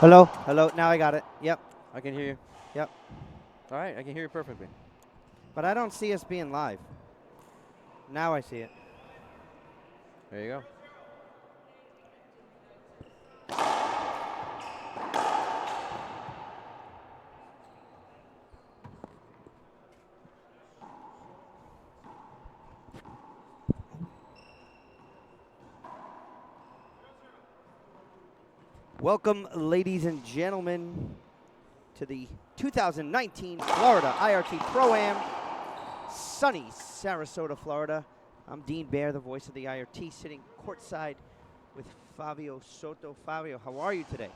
Hello? Hello? Now I got it. Yep. I can hear you. Yep. All right, I can hear you perfectly. But I don't see us being live. Now I see it. There you go. Welcome, ladies and gentlemen, to the 2019 Florida IRT Pro-Am, sunny Sarasota, Florida. I'm Dean Baer, the voice of the IRT, sitting courtside with Fabio Soto. Fabio, how are you today?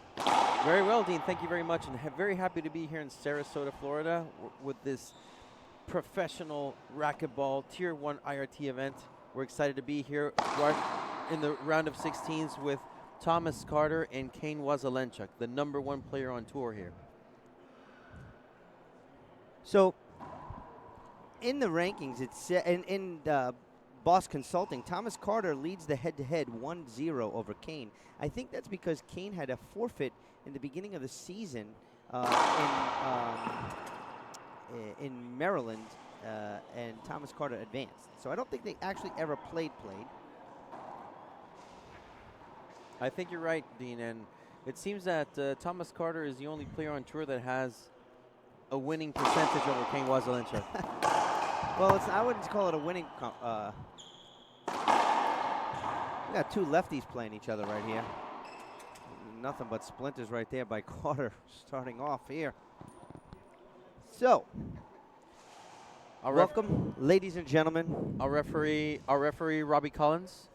Very well, Dean. Thank you very much, and very happy to be here in Sarasota, Florida, with this professional racquetball Tier 1 IRT event. We're excited to be here in the round of 16s with Thomas Carter and Kane Waselenchuk, the #1 player on tour here. So, in the rankings, it's in Boss Consulting, Thomas Carter leads the head-to-head 1-0 over Kane. I think that's because Kane had a forfeit in the beginning of the season in Maryland, and Thomas Carter advanced. So I don't think they actually ever played. I think you're right, Dean, and it seems that Thomas Carter is the only player on tour that has a winning percentage over Kane Waselenchuk. Well, I wouldn't call it a winning. We got two lefties playing each other right here. Nothing but splinters right there by Carter starting off here. So, welcome, ladies and gentlemen. Our referee, Robbie Collins,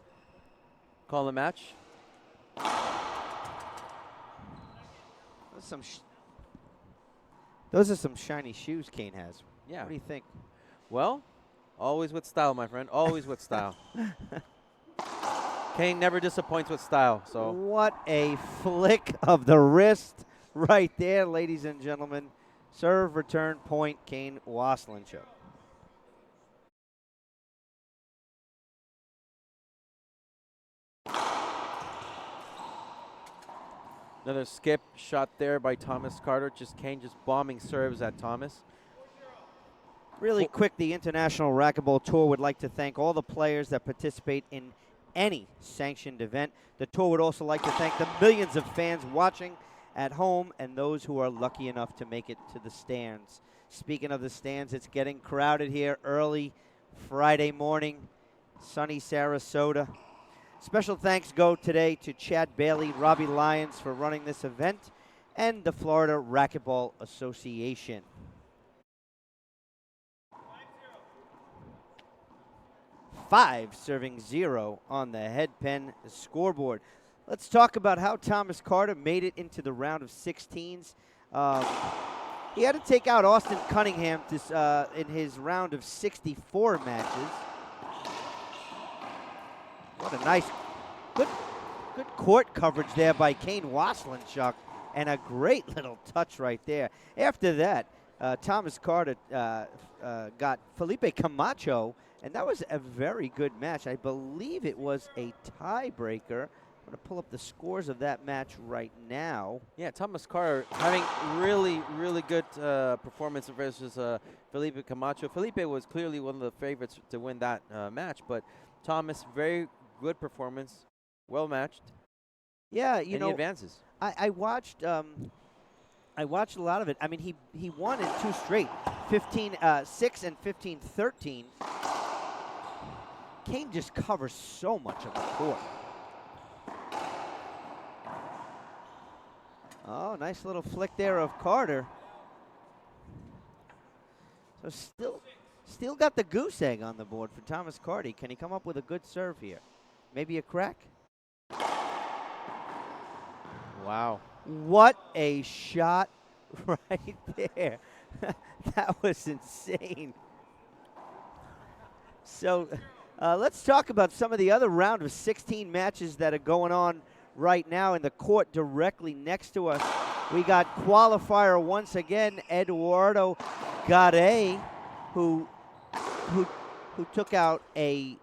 call the match. Those are some shiny shoes Kane has. Yeah. What do you think? Well, always with style, my friend. Always with style. Kane never disappoints with style. So what a flick of the wrist right there, ladies and gentlemen. Serve, return, point, Kane Waselenchuk. Another skip shot there by Thomas Carter. Kane just bombing serves at Thomas. Really quick, the International Racquetball Tour would like to thank all the players that participate in any sanctioned event. The tour would also like to thank the millions of fans watching at home and those who are lucky enough to make it to the stands. Speaking of the stands, it's getting crowded here early Friday morning, sunny Sarasota. Special thanks go today to Chad Bailey, Robbie Lyons for running this event, and the Florida Racquetball Association. Five serving 0 on the head pen scoreboard. Let's talk about how Thomas Carter made it into the round of 16s. He had to take out Austin Cunningham in his round of 64 matches. What a nice, good court coverage there by Kane Waselenchuk, and a great little touch right there. After that, Thomas Carter got Felipe Camacho, and that was a very good match. I believe it was a tiebreaker. I'm going to pull up the scores of that match right now. Yeah, Thomas Carter having really, really good performance versus Felipe Camacho. Felipe was clearly one of the favorites to win that match, but Thomas, very good performance, well matched. Yeah, you know, he advances. I watched a lot of it. I mean, he won in 2 straight, 15-6 and 15-13. Kane just covers so much of the court. Oh, nice little flick there of Carter. So still got the goose egg on the board for Thomas Carter. Can he come up with a good serve here? Maybe a crack? Wow. What a shot right there. That was insane. So let's talk about some of the other round of 16 matches that are going on right now in the court directly next to us. We got qualifier once again, Eduardo Gade, who took out a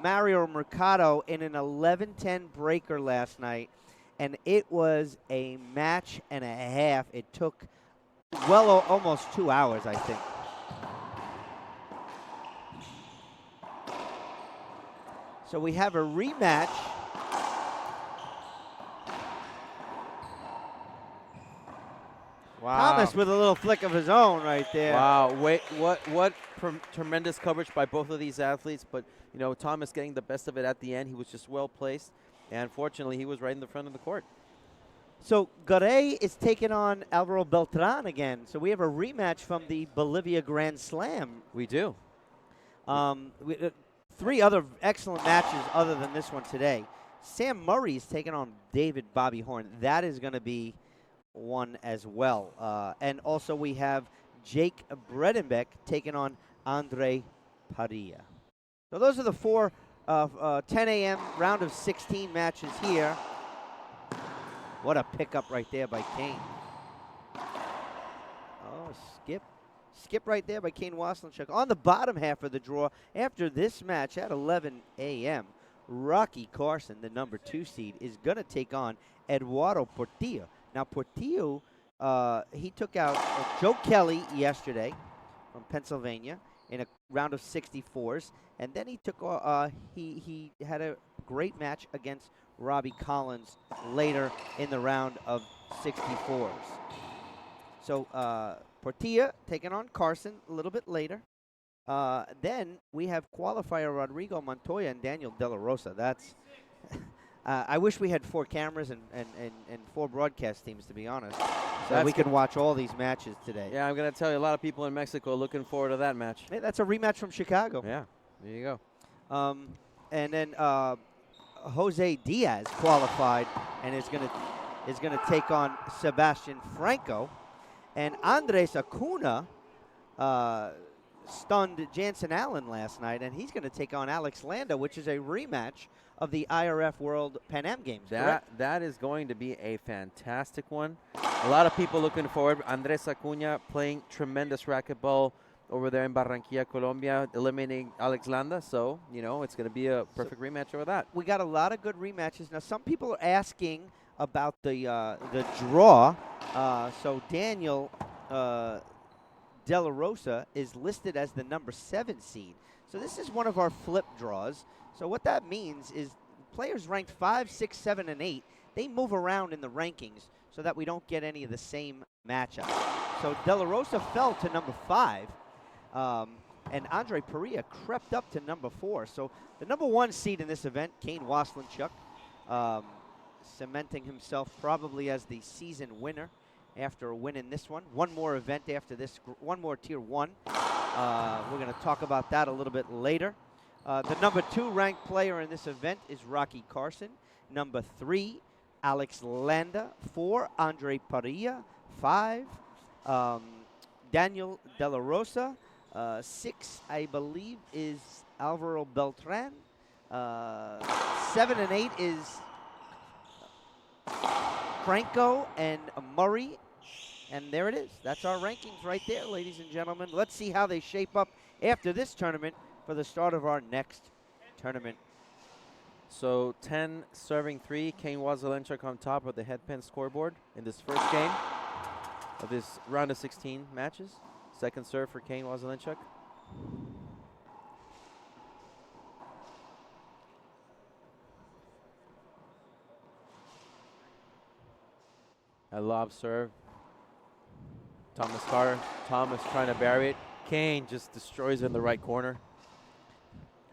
Mario Mercado in an 11-10 breaker last night. and it was a match and a half. It took almost 2 hours, I think. So we have a rematch. Wow. Thomas with a little flick of his own right there. Wow, wait, what tremendous coverage by both of these athletes, but you know, Thomas getting the best of it at the end. He was just well placed, and fortunately he was right in the front of the court. So Garay is taking on Alvaro Beltran again. So we have a rematch from the Bolivia Grand Slam. We do. 3 other excellent matches other than this one today. Sam Murray is taking on David Bobby Horn. That is going to be one as well. And also we have Jake Bredenbeck taking on Andre Padilla. So those are the 4 10 a.m. round of 16 matches here. What a pickup right there by Kane. Oh, skip right there by Kane Waselenchuk. On the bottom half of the draw, after this match at 11 a.m., Rocky Carson, the number 2 seed, is going to take on Eduardo Portillo. Now, Portillo, he took out Joe Kelly yesterday from Pennsylvania in a round of 64s, and then he took he had a great match against Robbie Collins later in the round of 64s. So Portilla taking on Carson a little bit later. Then we have qualifier Rodrigo, Montoya, and Daniel Della Rossa. That's I wish we had 4 cameras and 4 broadcast teams, to be honest, so we can watch all these matches today. Yeah, I'm going to tell you, a lot of people in Mexico are looking forward to that match. Hey, that's a rematch from Chicago. Yeah, there you go. And then Jose Diaz qualified and is going to take on Sebastian Franco, and Andres Acuna stunned Jansen Allen last night, and he's going to take on Alex Landa, which is a rematch of the IRF World Pan Am Games. That is going to be a fantastic one. A lot of people looking forward. Andres Acuna playing tremendous racquetball over there in Barranquilla, Colombia, eliminating Alex Landa. So, you know, it's going to be a perfect rematch over that. We got a lot of good rematches. Now, some people are asking about the draw. So Daniel Della Rossa is listed as the number 7 seed. So this is one of our flip draws. So what that means is players ranked 5, 6, 7, and 8, they move around in the rankings so that we don't get any of the same matchups. So Della Rossa fell to number 5, and Andre Perea crept up to number 4. So the number 1 seed in this event, Kane Waselenchuk, cementing himself probably as the season winner after winning this one. One more event after this, one more Tier 1. We're going to talk about that a little bit later. The number 2 ranked player in this event is Rocky Carson. Number 3, Alex Landa. 4, Andre Padilla. 5, Daniel Della Rossa. 6, I believe, is Alvaro Beltran. 7 and 8 is Franco and Murray. And there it is. That's our rankings right there, ladies and gentlemen. Let's see how they shape up after this tournament for the start of our next tournament. So 10 serving 3, Kane Waselenchuk on top of the headpin scoreboard in this first game of this round of 16 matches. Second serve for Kane Waselenchuk. A lob serve. Thomas Carter. Thomas trying to bury it. Kane just destroys it in the right corner.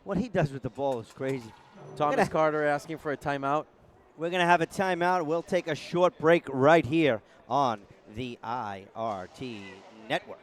What he does with the ball is crazy. Thomas Carter asking for a timeout. We're going to have a timeout. We'll take a short break right here on the IRT Network.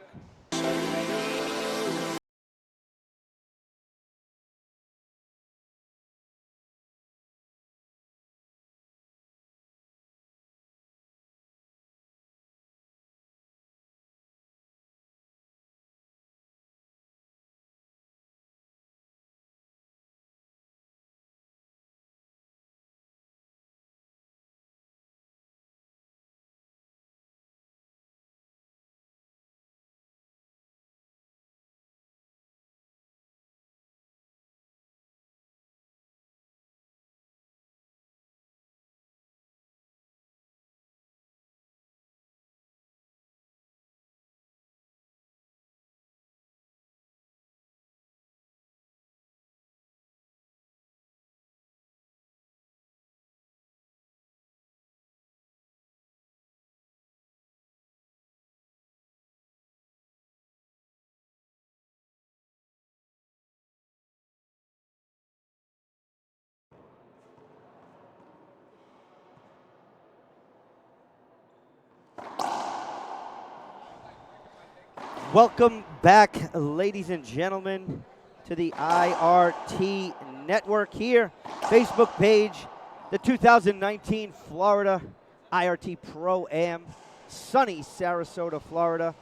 Welcome back, ladies and gentlemen, to the IRT network here. Facebook page, the 2019 Florida IRT Pro-Am, sunny Sarasota, Florida.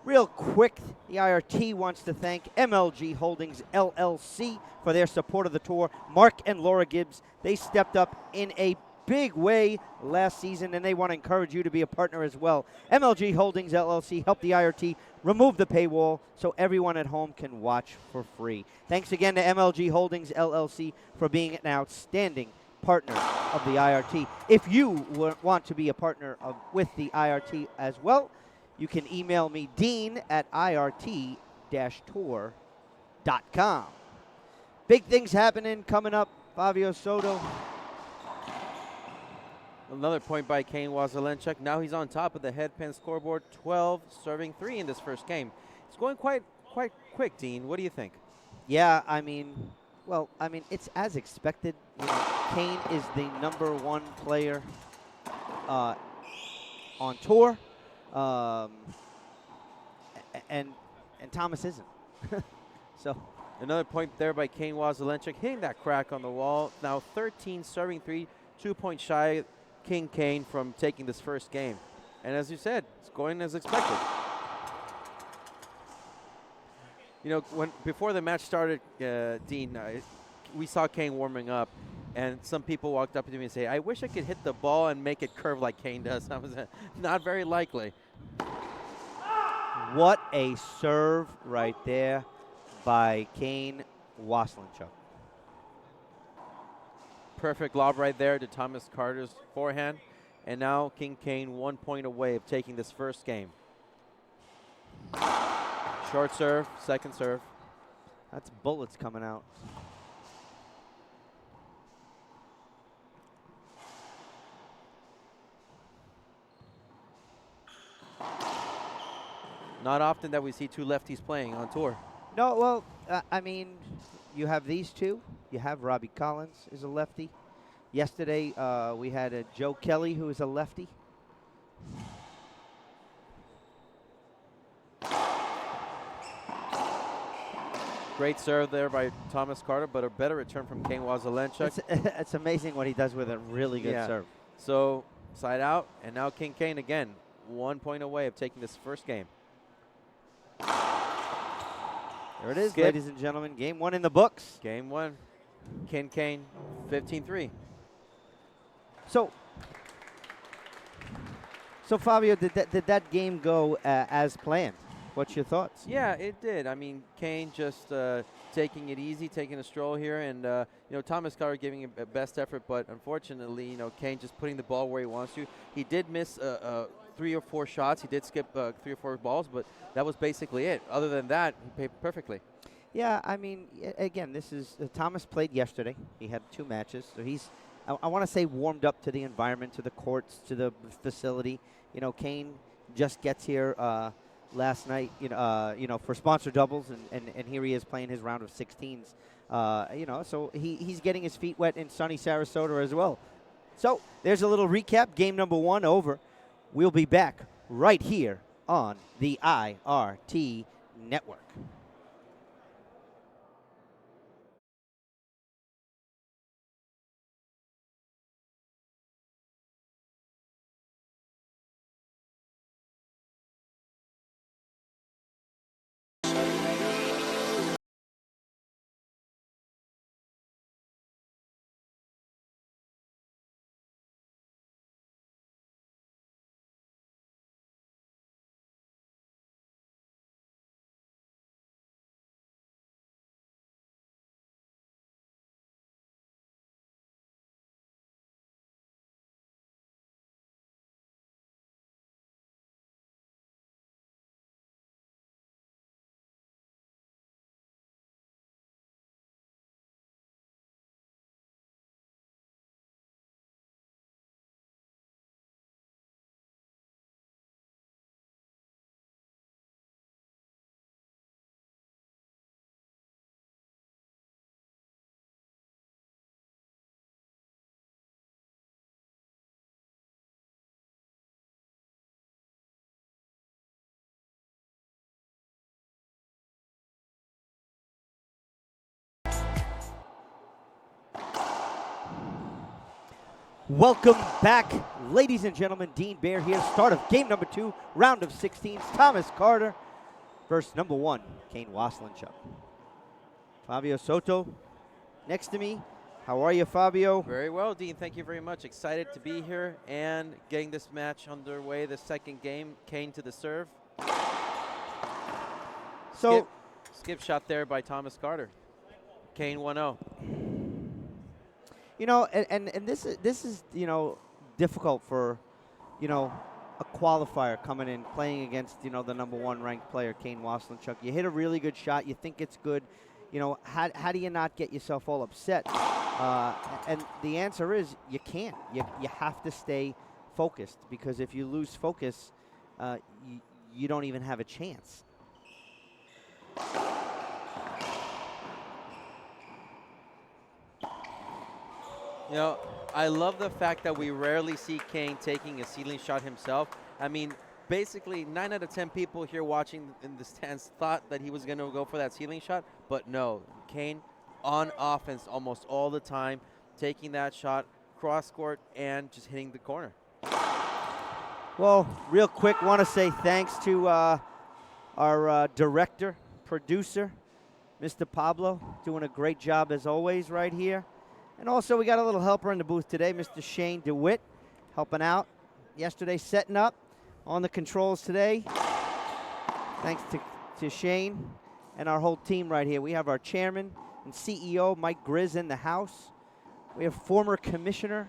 Real quick, the IRT wants to thank MLG Holdings LLC for their support of the tour. Mark and Laura Gibbs, they stepped up in a big way last season, and they want to encourage you to be a partner as well. MLG Holdings LLC helped the IRT remove the paywall so everyone at home can watch for free. Thanks again to MLG Holdings LLC for being an outstanding partner of the IRT. If you want to be a partner with the IRT as well, you can email me, dean@irt-tour.com. Big things happening coming up. Fabio Soto. Another point by Kane Waselenchuk. Now he's on top of the headpin scoreboard, 12, serving 3 in this first game. It's going quite quick, Dean. What do you think? Yeah, it's as expected. You know, Kane is the #1 player on tour, and Thomas isn't. So another point there by Kane Waselenchuk, hitting that crack on the wall. Now 13, serving 3, 2 points shy. King Kane from taking this first game. And as you said, it's going as expected. You know, before the match started, Dean, we saw Kane warming up, and some people walked up to me and say, I wish I could hit the ball and make it curve like Kane does. That was not very likely. What a serve right there by Kane Waselenchuk. Perfect lob right there to Thomas Carter's forehand. And now King Kane 1 point away of taking this first game. Short serve, second serve. That's bullets coming out. Not often that we see two lefties playing on tour. No, well, you have these two. You have Robbie Collins is a lefty. Yesterday, we had Joe Kelly, who is a lefty. Great serve there by Thomas Carter, but a better return from Kane Waselenchuk. It's amazing what he does with a really good serve. So, side out, and now King Kane again, 1 point away of taking this first game. There it is, ladies and gentlemen. Game 1 in the books. Game 1. King Kane, 15-3. So Fabio, did that game go as planned? What's your thoughts? Yeah, it did. I mean, Kane just taking it easy, taking a stroll here, and Thomas Carter giving a best effort, but unfortunately, Kane just putting the ball where he wants to. He did miss 3 or 4 shots. He did skip 3 or 4 balls, but that was basically it. Other than that, he played perfectly. Yeah, I mean, again, this is Thomas played yesterday. He had 2 matches, so he's I want to say warmed up to the environment, to the courts, to the facility. Kane just gets here last night, for sponsor doubles, and here he is playing his round of 16s. So he's getting his feet wet in sunny Sarasota as well. So there's a little recap. Game number 1 over. We'll be back right here on the IRT Network. Welcome back, ladies and gentlemen. Dean Bear here. Start of game number 2, round of 16. Thomas Carter versus number 1, Kane Waselenchuk. Fabio Soto next to me. How are you, Fabio? Very well, Dean. Thank you very much. Excited to be here and getting this match underway. The second game, Kane to the serve. So, skip shot there by Thomas Carter. Kane 1-0. You know, and this is, you know, difficult for, you know, a qualifier coming in, playing against, you know, the number 1 ranked player, Kane Waselenchuk. You hit a really good shot. You think it's good. You know, how do you not get yourself all upset? And the answer is you can't. You have to stay focused, because if you lose focus, you don't even have a chance. You know, I love the fact that we rarely see Kane taking a ceiling shot himself. I mean, basically 9 out of 10 people here watching in the stands thought that he was going to go for that ceiling shot, but no. Kane on offense almost all the time, taking that shot cross court and just hitting the corner. Well, real quick, want to say thanks to our director, producer, Mr. Pablo, doing a great job as always right here. And also, we got a little helper in the booth today, Mr. Shane DeWitt, helping out yesterday, setting up on the controls today. Thanks to Shane and our whole team right here. We have our chairman and CEO, Mike Grizz, in the house. We have former commissioner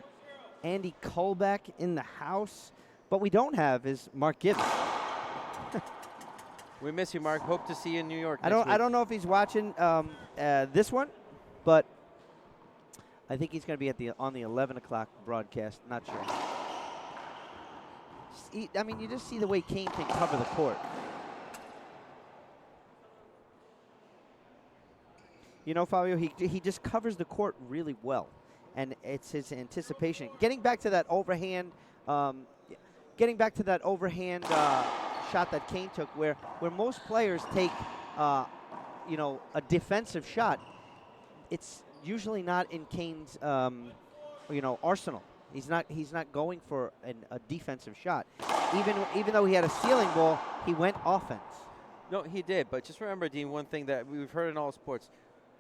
Andy Kolbeck in the house. But we don't have is Mark Gibbs. We miss you, Mark. Hope to see you in New York I next week. don't know if he's watching this one, but I think he's going to be on the 11 o'clock broadcast. Not sure. I mean, you just see the way Kane can cover the court. You know, Fabio, he just covers the court really well, and it's his anticipation. Getting back to that overhand, shot that Kane took, where most players take, you know, a defensive shot. It's usually not in Kane's, you know, arsenal. He's not going for a defensive shot. Even though he had a ceiling ball, he went offense. No, he did. But just remember, Dean, one thing that we've heard in all sports: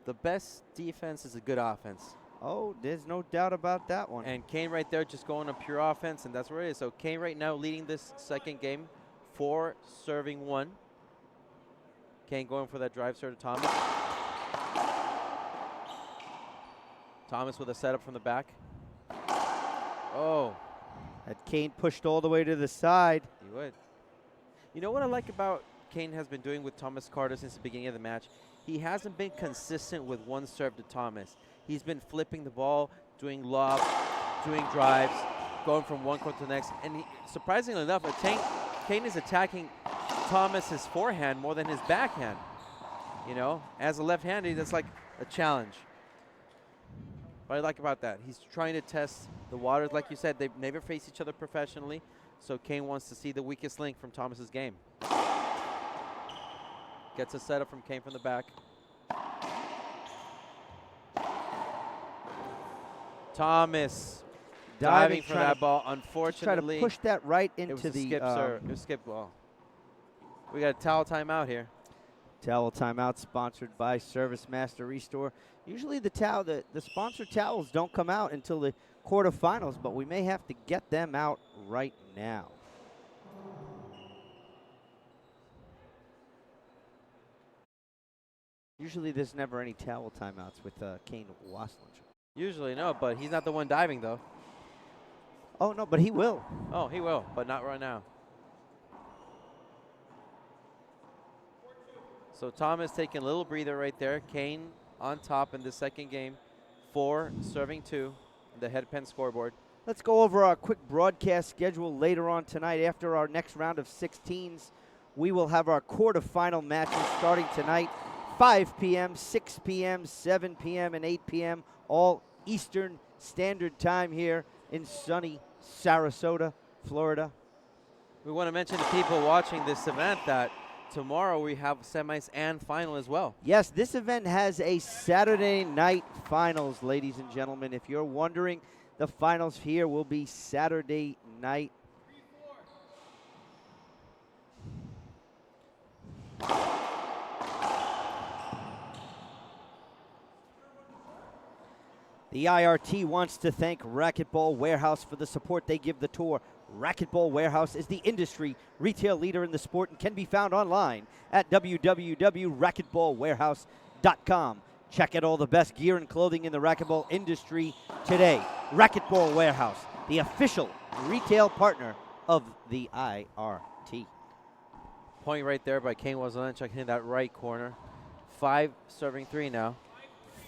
the best defense is a good offense. Oh, there's no doubt about that one. And Kane right there just going on pure offense, and that's where it is. So Kane right now leading this second game, 4 serving 1. Kane going for that drive serve to Thomas. Thomas with a setup from the back. Oh. Had Kane pushed all the way to the side. He would. You know what I like about Kane has been doing with Thomas Carter since the beginning of the match? He hasn't been consistent with one serve to Thomas. He's been flipping the ball, doing lobs, doing drives, going from one court to the next. And surprisingly enough, Kane is attacking Thomas's forehand more than his backhand. You know, as a left-hander, that's like a challenge. What I like about that, he's trying to test the waters. Like you said, they've never faced each other professionally, so Kane wants to see the weakest link from Thomas's game. Gets a setup from Kane from the back. Thomas diving for that ball. Unfortunately, try to push that right into it was the it was skip ball. We got a towel timeout here. Towel timeout sponsored by Service Master Restore. Usually the sponsored towels don't come out until the quarterfinals, but we may have to get them out right now. Usually there's never any towel timeouts with Kane Waselenchuk. Usually no, but he's not the one diving though. Oh no, but he will. Oh, he will, but not right now. So Thomas taking a little breather right there. Kane on top in the second game. 4 serving 2. The head pen scoreboard. Let's go over our quick broadcast schedule later on tonight. After our next round of 16s, we will have our quarterfinal matches starting tonight. 5 p.m., 6 p.m., 7 p.m., and 8 p.m. all Eastern Standard Time here in sunny Sarasota, Florida. We want to mention to people watching this event that tomorrow we have semis and final as well. Yes, this event has a Saturday night finals, ladies and gentlemen. If you're wondering, The finals here will be Saturday night. The IRT wants to thank Racquetball Warehouse for the support they give the tour. Racquetball Warehouse is the industry retail leader in the sport and can be found online at www.racquetballwarehouse.com. Check out all the best gear and clothing in the racquetball industry today. Racquetball Warehouse, the official retail partner of the IRT. Point right there by Kane Waselenchuk hitting that right corner. 5 serving 3 now.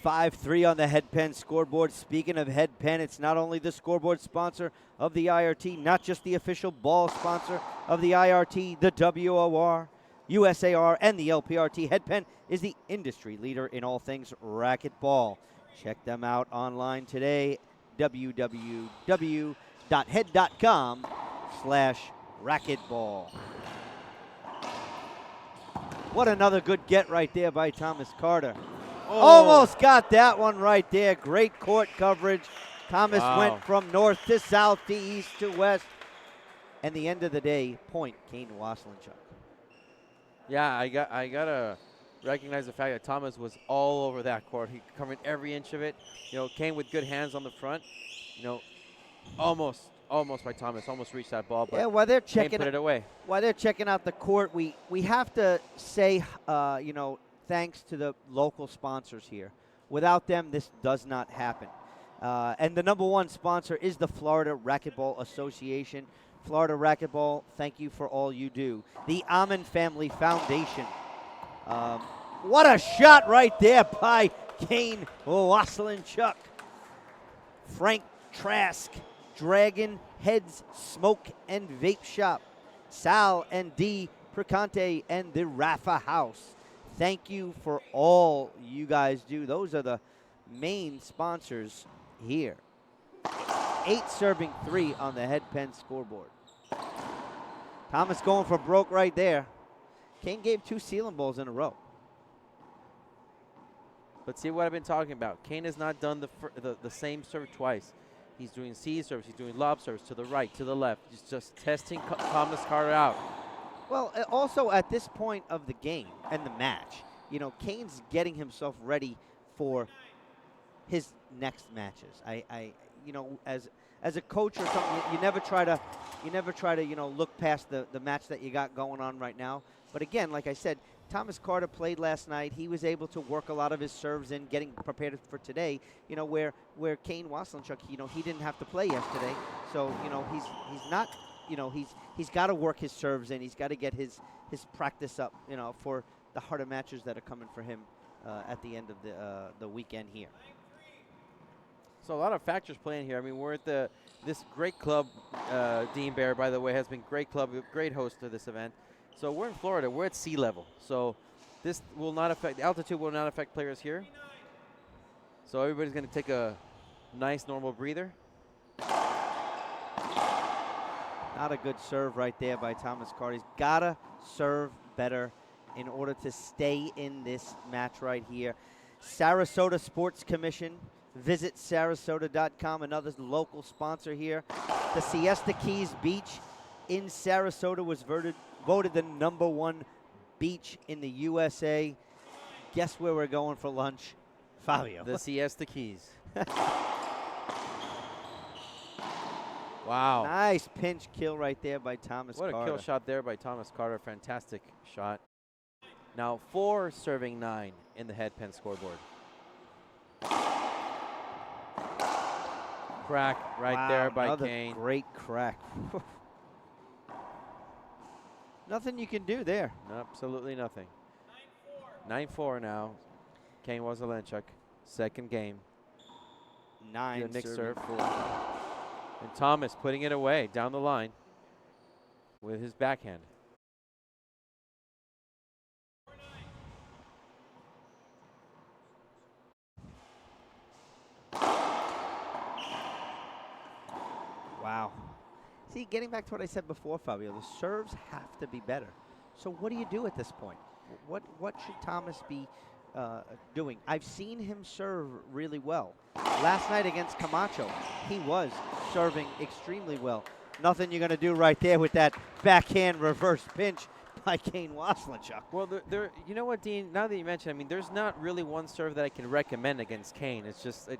5-3 on the head pen scoreboard. Speaking of head pen, it's not only the scoreboard sponsor of the IRT, not just the official ball sponsor of the IRT, the WOR, USAR, and the LPRT. Head pen is the industry leader in all things racquetball. Check them out online today, www.head.com/racquetball. What another good get right there by Thomas Carter. Oh. Almost got that one right there. Great court coverage. Thomas went from north to south to east to west. And the end of the day, point Kane Waselenchuk. Yeah, I gotta recognize the fact that Thomas was all over that court. He covered every inch of it. You know, Kane with good hands on the front. You know, almost by Thomas, almost reached that ball, but yeah, while they're Kane checking put it away. While they're checking out the court, we have to say, you know, thanks to the local sponsors here. Without them, this does not happen. And the number one sponsor is the Florida Racquetball Association. Florida Racquetball, thank you for all you do. The Amin Family Foundation. What a shot right there by Kane Waselenchuk. Frank Trask, Dragon Heads Smoke and Vape Shop. Sal and D. Precante and the Rafa House. Thank you for all you guys do. Those are the main sponsors here. 8 serving 3 on the head pen scoreboard. Thomas going for broke right there. Kane gave 2 ceiling balls in a row. But see what I've been talking about. Kane has not done the same serve twice. He's doing C serves, he's doing lob serves to the right, to the left. He's just testing Thomas Carter out. Well, also at this point of the game and the match, you know, Kane's getting himself ready for his next matches. You know, as a coach or something, you never try to, you know, look past the match that you got going on right now. But again, like I said, Thomas Carter played last night. He was able to work a lot of his serves in, getting prepared for today. You know, where Kane Waselenchuk, you know, he didn't have to play yesterday, so you know he's not. You know, he's got to work his serves in. He's got to get his practice up, you know, for the harder matches that are coming for him at the end of the weekend here. So a lot of factors playing here. I mean, we're at this great club. Dean Bear, by the way, has been great club, great host to this event. So we're in Florida. We're at sea level. So this will not affect, the altitude will not affect players here. So everybody's going to take a nice normal breather. Not a good serve right there by Thomas Carter. He's got to serve better in order to stay in this match right here. Sarasota Sports Commission. Visit Sarasota.com, another local sponsor here. The Siesta Keys Beach in Sarasota was voted the #1 beach in the USA. Guess where we're going for lunch, Fabio? The Siesta Keys. Wow. Nice pinch kill right there by Thomas Carter. What a kill shot there by Thomas Carter. Fantastic shot. Now 4 serving 9 in the head pen scoreboard. Crack right there by Kane. Great crack. Nothing you can do there. Absolutely nothing. 9-4 now. Kane Waselenchuk, second game. 9 Nick serve. And Thomas putting it away down the line with his backhand. Wow. See, getting back to what I said before, Fabio, the serves have to be better. So what do you do at this point? What should Thomas be doing. I've seen him serve really well. Last night against Camacho, he was serving extremely well. Nothing you're going to do right there with that backhand reverse pinch by Kane Waselenchuk. Well, you know what, Dean? Now that you mention, I mean, there's not really one serve that I can recommend against Kane. It's just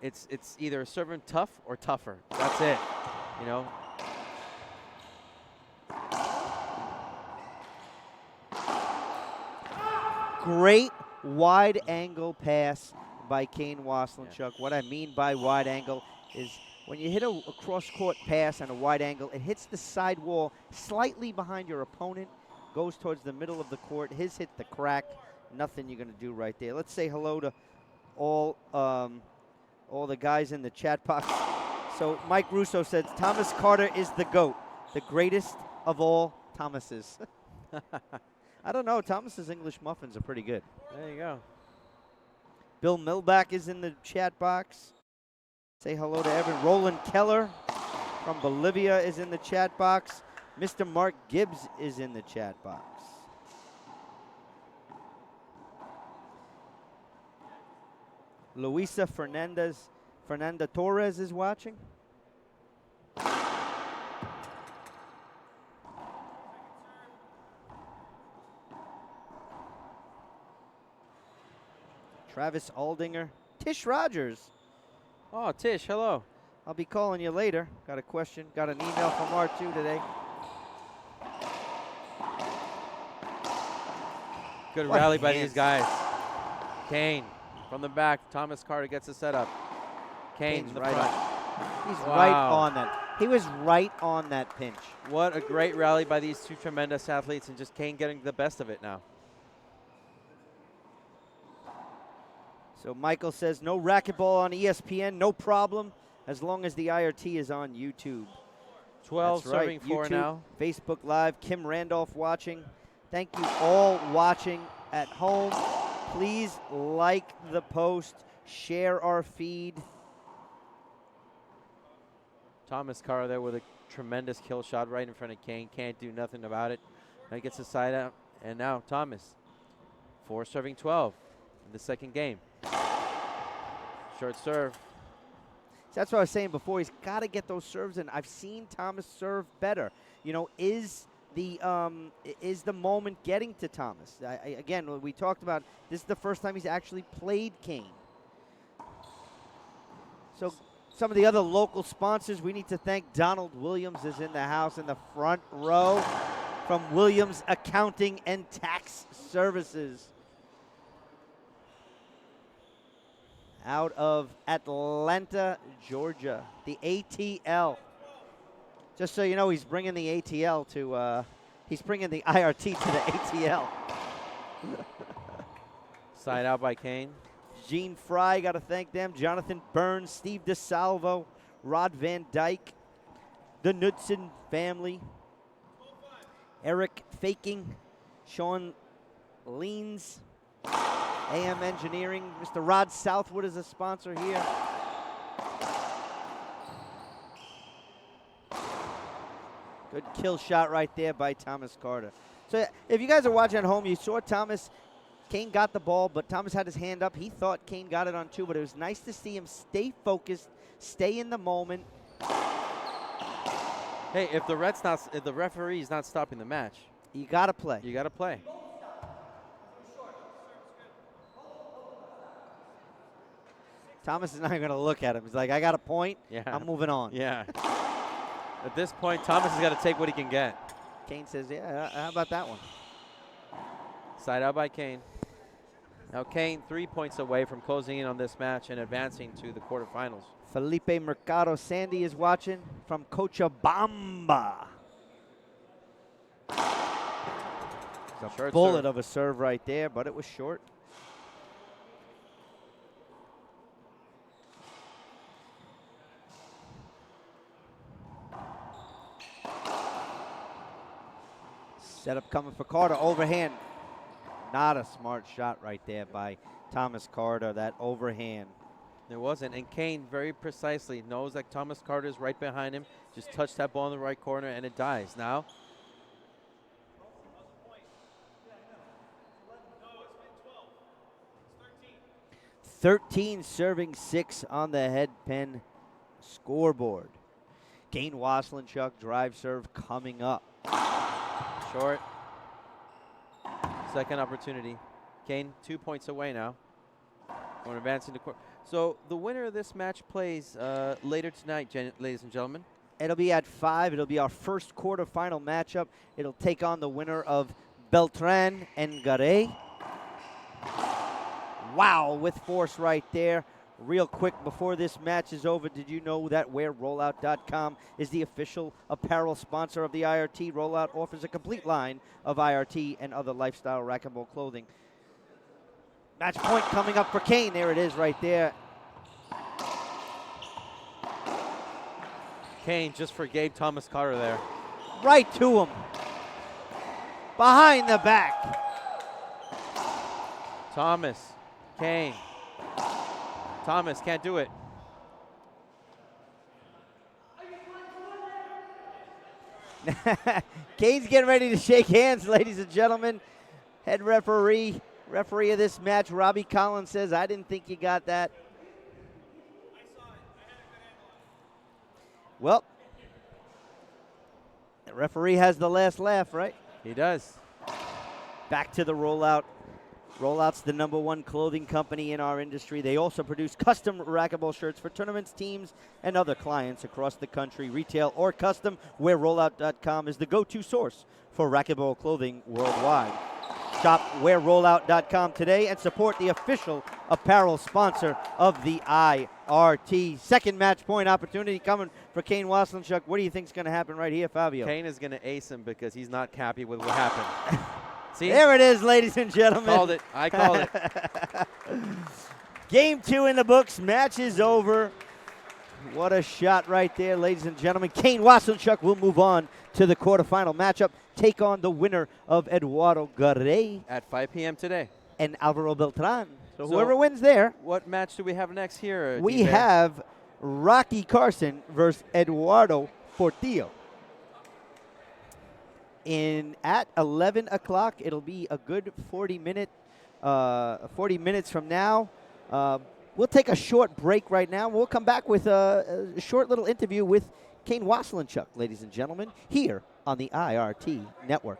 it's either serving tough or tougher. That's it. You know. Great wide angle pass by Kane Waselenchuk. Yeah. What I mean by wide angle is when you hit a cross-court pass and a wide angle, it hits the side wall slightly behind your opponent, goes towards the middle of the court. His hit the crack. Nothing you're going to do right there. Let's say hello to all the guys in the chat box. So Mike Russo says, Thomas Carter is the GOAT, the greatest of all Thomases. I don't know. Thomas's English muffins are pretty good. There you go. Bill Milback is in the chat box. Say hello to Evan. Roland Keller from Bolivia is in the chat box. Mr. Mark Gibbs is in the chat box. Luisa Fernanda Torres is watching. Travis Aldinger. Tish Rogers. Oh, Tish, hello. I'll be calling you later. Got a question. Got an email from R2 today. Good rally by these guys. Kane from the back. Thomas Carter gets the setup. Kane in the front. He's right on that. He was right on that pinch. What a great rally by these two tremendous athletes, and just Kane getting the best of it now. So Michael says, no racquetball on ESPN, no problem, as long as the IRT is on YouTube. 12 That's serving right. 4 YouTube, now. Facebook Live, Kim Randolph watching. Thank you all watching at home. Please like the post, share our feed. Thomas Carter there with a tremendous kill shot right in front of Kane. Can't do nothing about it. Now he gets the side out, and now Thomas. 4 serving 12 in the second game. Short serve. That's what I was saying before. He's got to get those serves in. I've seen Thomas serve better. You know, is the moment getting to Thomas? Again, we talked about this is the first time he's actually played Kane. So some of the other local sponsors, we need to thank Donald Williams is in the house in the front row from Williams Accounting and Tax Services. Out of Atlanta, Georgia, the ATL. Just so you know, he's bringing the ATL to, he's bringing the IRT to the ATL. Side out by Kane. Gene Fry, got to thank them. Jonathan Burns, Steve DeSalvo, Rod Van Dyke, the Knudsen family, Eric Faking, Sean Leans, AM Engineering. Mr. Rod Southwood is a sponsor here. Good kill shot right there by Thomas Carter. So if you guys are watching at home, you saw Thomas. Kane got the ball, but Thomas had his hand up. He thought Kane got it on 2, but it was nice to see him stay focused, stay in the moment. Hey, if the referee's not stopping the match, you got to play. You got to play. Thomas is not going to look at him. He's like, I got a point. Yeah. I'm moving on. Yeah. At this point, Thomas has got to take what he can get. Kane says, yeah, how about that one? Side out by Kane. Now Kane 3 points away from closing in on this match and advancing to the quarterfinals. Felipe Mercado Sandy is watching from Cochabamba. It's a bullet of a serve right there, but it was short. Setup coming for Carter, overhand. Not a smart shot right there by Thomas Carter, that overhand. It wasn't, and Kane very precisely knows that Thomas Carter is right behind him. Just touched that ball in the right corner, and it dies. Now, 13 serving 6 on the head pin scoreboard. Kane Waselenchuk drive serve coming up. Short. Second opportunity. Kane 2 points away now. Going advancing to court. So the winner of this match plays later tonight, ladies and gentlemen. It'll be at 5. It'll be our first quarterfinal matchup. It'll take on the winner of Beltran and Garay. Wow, with force right there. Real quick, before this match is over, did you know that WearRollout.com is the official apparel sponsor of the IRT? Rollout offers a complete line of IRT and other lifestyle racquetball clothing. Match point coming up for Kane. There it is right there. Kane just forgave Thomas Carter there. Right to him. Behind the back. Thomas. Kane. Thomas can't do it. Kane's getting ready to shake hands, ladies and gentlemen. Head referee of this match, Robbie Collins, says, I didn't think you got that. Well, the referee has the last laugh, right? He does. Back to the Rollout. Rollout's the #1 clothing company in our industry. They also produce custom racquetball shirts for tournaments, teams, and other clients across the country, retail or custom, where Rollout.com is the go-to source for racquetball clothing worldwide. Shop WearRollout.com today and support the official apparel sponsor of the IRT. Second match point opportunity coming for Kane Waselenchuk. What do you think is going to happen right here, Fabio? Kane is going to ace him because he's not happy with what happened. See? There it is, ladies and gentlemen. Called it. I called it. Game 2 in the books. Match is over. What a shot right there, ladies and gentlemen. Kane Waselenchuk will move on to the quarterfinal matchup, take on the winner of Eduardo Garay At 5 p.m. today. and Alvaro Beltran. So So whoever wins there, What match do we have next here? we D-Bear? have Rocky Carson versus Eduardo Portillo. At 11 o'clock, it'll be a good 40 minutes from now. We'll take a short break right now. We'll come back with a short little interview with Kane Waselenchuk, ladies and gentlemen, here on the IRT Network.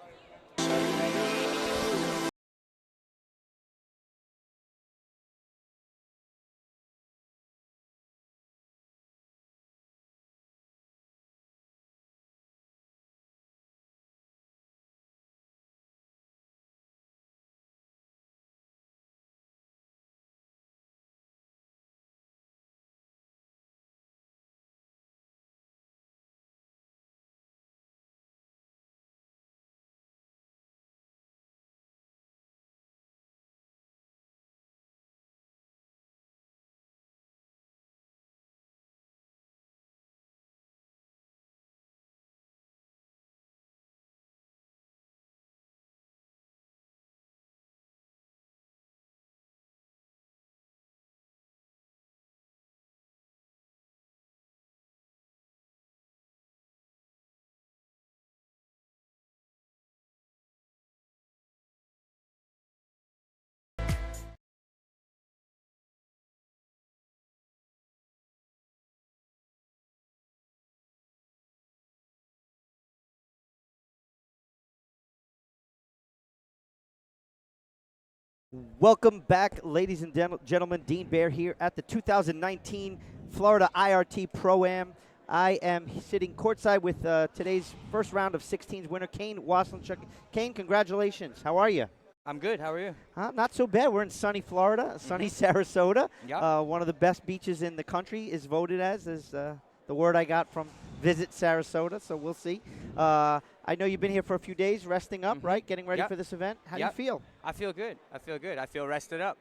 Welcome back, ladies and gentlemen. Dean Baer here at the 2019 Florida IRT Pro-Am. I am sitting courtside with today's first round of 16s winner, Kane Waselenchuk. Kane, congratulations. How are you? I'm good. How are you? Not so bad. We're in sunny Florida, sunny Sarasota. Yep. One of the best beaches in the country is voted as the word I got from Visit Sarasota, so we'll see. I know you've been here for a few days, resting up, right? Getting ready for this event. How do you feel? I feel good. I feel rested up.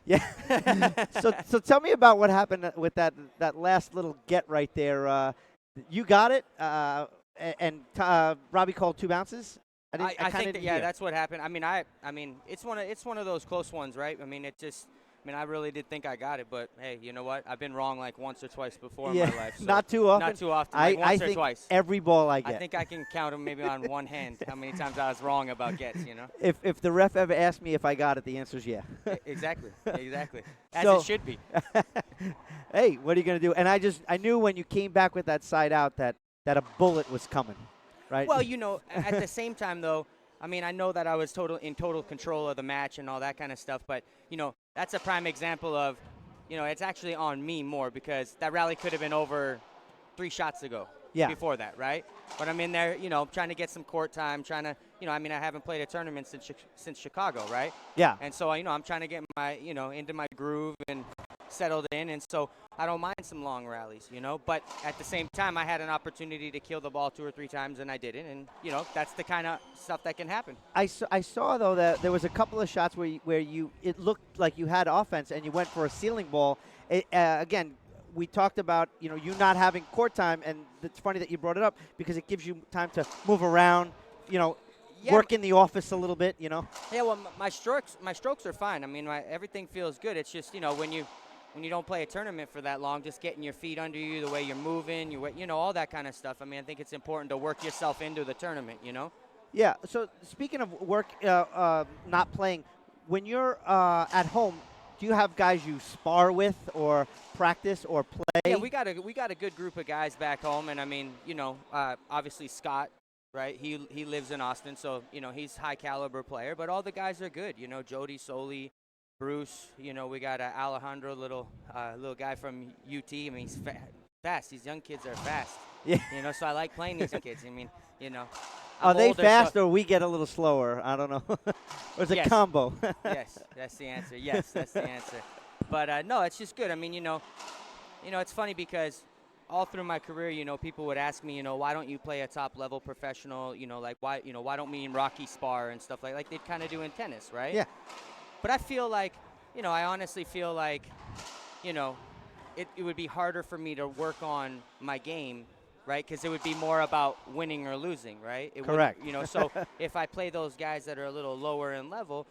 Yeah. so tell me about what happened with that last little get right there. You got it, and Robbie called 2 bounces. I think that, that's what happened. I mean, it's one of those close ones, right? I mean, it just I mean, I really did think I got it, but hey, you know what? I've been wrong like once or twice before Yeah, in my life. So not too often. Not too often, like I once or think twice. every ball I get. I think I can count them maybe on one hand how many times I was wrong about gets, you know? If the ref ever asked me if I got it, the answer is yeah. Exactly, exactly. As So- it should be. Hey, what are you going to do? And I knew when you came back with that side out that a bullet was coming, right? Well, you know, at the same time, though, I mean, I know that I was in total control of the match and all that kind of stuff, but, you know, that's a prime example of, you know, it's actually on me more because that rally could have been over 3 shots ago. Yeah. Before that, right? But I'm in there, you know, trying to get some court time, trying to, you know, I mean, I haven't played a tournament since Chicago, right? Yeah. And so, you know, I'm trying to get my, you know, into my groove and settled in, and so I don't mind some long rallies, you know. But at the same time, I had an opportunity to kill the ball 2 or 3 times, and I didn't. And you know, that's the kind of stuff that can happen. I saw though that there was a couple of shots where it looked like you had offense and you went for a ceiling ball. Again, we talked about, you know, you not having court time, and it's funny that you brought it up because it gives you time to move around, you know, work in the office a little bit, you know. Yeah, well, my strokes are fine. I mean, everything feels good. It's just, you know, when you don't play a tournament for that long, just getting your feet under you, the way you're moving, you know, all that kind of stuff. I mean, I think it's important to work yourself into the tournament, you know. Yeah. So speaking of work, not playing, when you're at home, do you have guys you spar with or practice or play? Yeah, we got a good group of guys back home, and I mean, you know, obviously Scott, right? He lives in Austin, so you know he's high caliber player. But all the guys are good, you know, Jody, Soli, Bruce. You know, we got Alejandro, little guy from UT. I mean, he's fast. These young kids are fast. Yeah. You know, so I like playing these young kids. I mean, you know. Are they older, fast so or we get a little slower? I don't know. Or is it Yes. combo? Yes, that's the answer. Yes, that's the answer. But no, it's just good. I mean, you know, it's funny because all through my career, you know, people would ask me, you know, why don't you play a top level professional? You know, like why don't me and Rocky spar and stuff like they kind of do in tennis, right? Yeah. But I feel like, you know, I honestly feel like, you know, it would be harder for me to work on my game, right? Because it would be more about winning or losing, right? Correct. You know, so if I play those guys that are a little lower in level,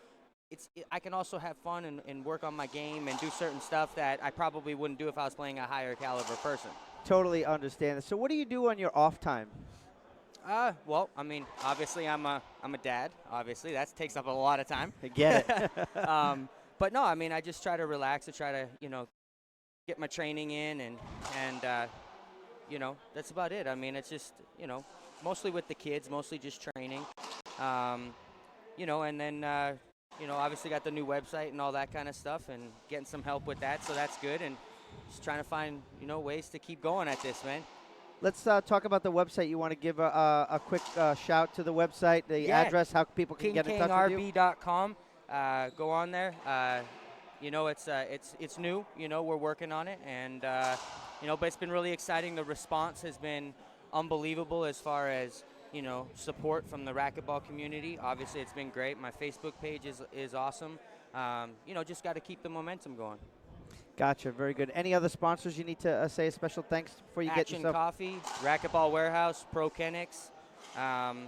I can also have fun and work on my game and do certain stuff that I probably wouldn't do if I was playing a higher caliber person. Totally understand it. So what do you do on your off time? Well, I mean, obviously I'm a dad. Obviously, that takes up a lot of time. I get it. But no, I mean, I just try to relax and try to, you know, get my training in and you know, that's about it. I mean, it's just, you know, mostly with the kids, mostly just training. You know, and then, you know, obviously got the new website and all that kind of stuff and getting some help with that, so that's good. And just trying to find, you know, ways to keep going at this, man. Let's talk about the website. You want to give a quick shout to the website, the address, how people can get in touch with you? KingKingRB.com. Go on there. You know, it's new. You know, we're working on it, and you know, but it's been really exciting. The response has been unbelievable as far as, you know, support from the racquetball community. Obviously, it's been great. My Facebook page is awesome. You know, just got to keep the momentum going. Gotcha. Very good. Any other sponsors you need to say a special thanks before you get yourself? Coffee, Racquetball Warehouse, Pro Kenix, and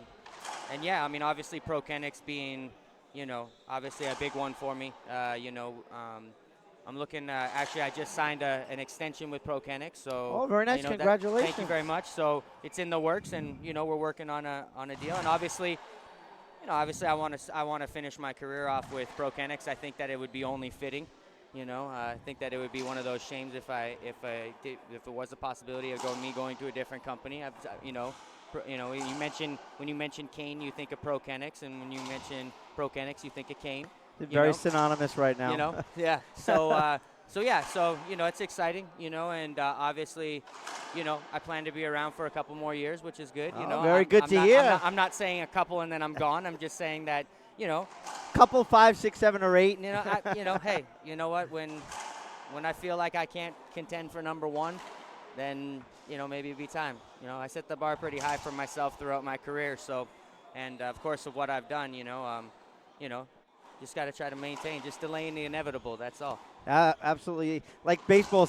yeah, I mean, obviously Pro Kenix being, you know, obviously a big one for me. You know, I'm looking. Actually, I just signed an extension with Pro Kenix, so. Oh, very nice! You know, Congratulations. Thank you very much. So it's in the works, and you know, we're working on a deal. And obviously, you know, I want to finish my career off with Pro Kenix. I think that it would be only fitting. You know, I think that it would be one of those shames if it was a possibility of going to a different company. You know, when you mention Kane, you think of Pro Kenix, and when you mention Pro Kenix, you think of Kane. They're very synonymous right now. You know, yeah. So, so you know, it's exciting. You know, and obviously, you know, I plan to be around for a couple more years, which is good. You know, very good to hear. I'm not saying a couple and then I'm gone. I'm just saying that, you know, couple 5, 6, 7, or 8. You know, hey, you know what? When I feel like I can't contend for number one, then, you know, maybe it'd be time. You know, I set the bar pretty high for myself throughout my career. So, and of course, of what I've done, you know, just got to try to maintain, just delaying the inevitable. That's all. Absolutely. Like baseball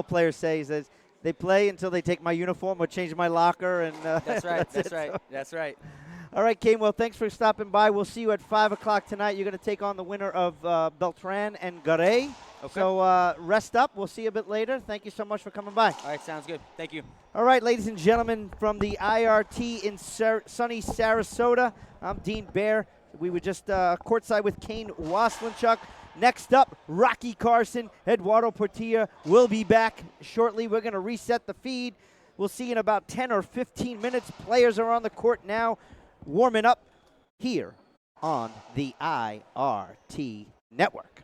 players say, is they play until they take my uniform or change my locker, and that's right. that's Right. So. That's right. All right, Kane. Well, thanks for stopping by. We'll see you at 5 o'clock tonight. You're going to take on the winner of Beltran and Garay. Okay. So rest up. We'll see you a bit later. Thank you so much for coming by. All right, sounds good. Thank you. All right, ladies and gentlemen, from the IRT in sunny Sarasota, I'm Dean Baer. We were just courtside with Kane Waselenchuk. Next up, Rocky Carson, Eduardo Portilla will be back shortly. We're going to reset the feed. We'll see you in about 10 or 15 minutes. Players are on the court now, warming up here on the IRT Network.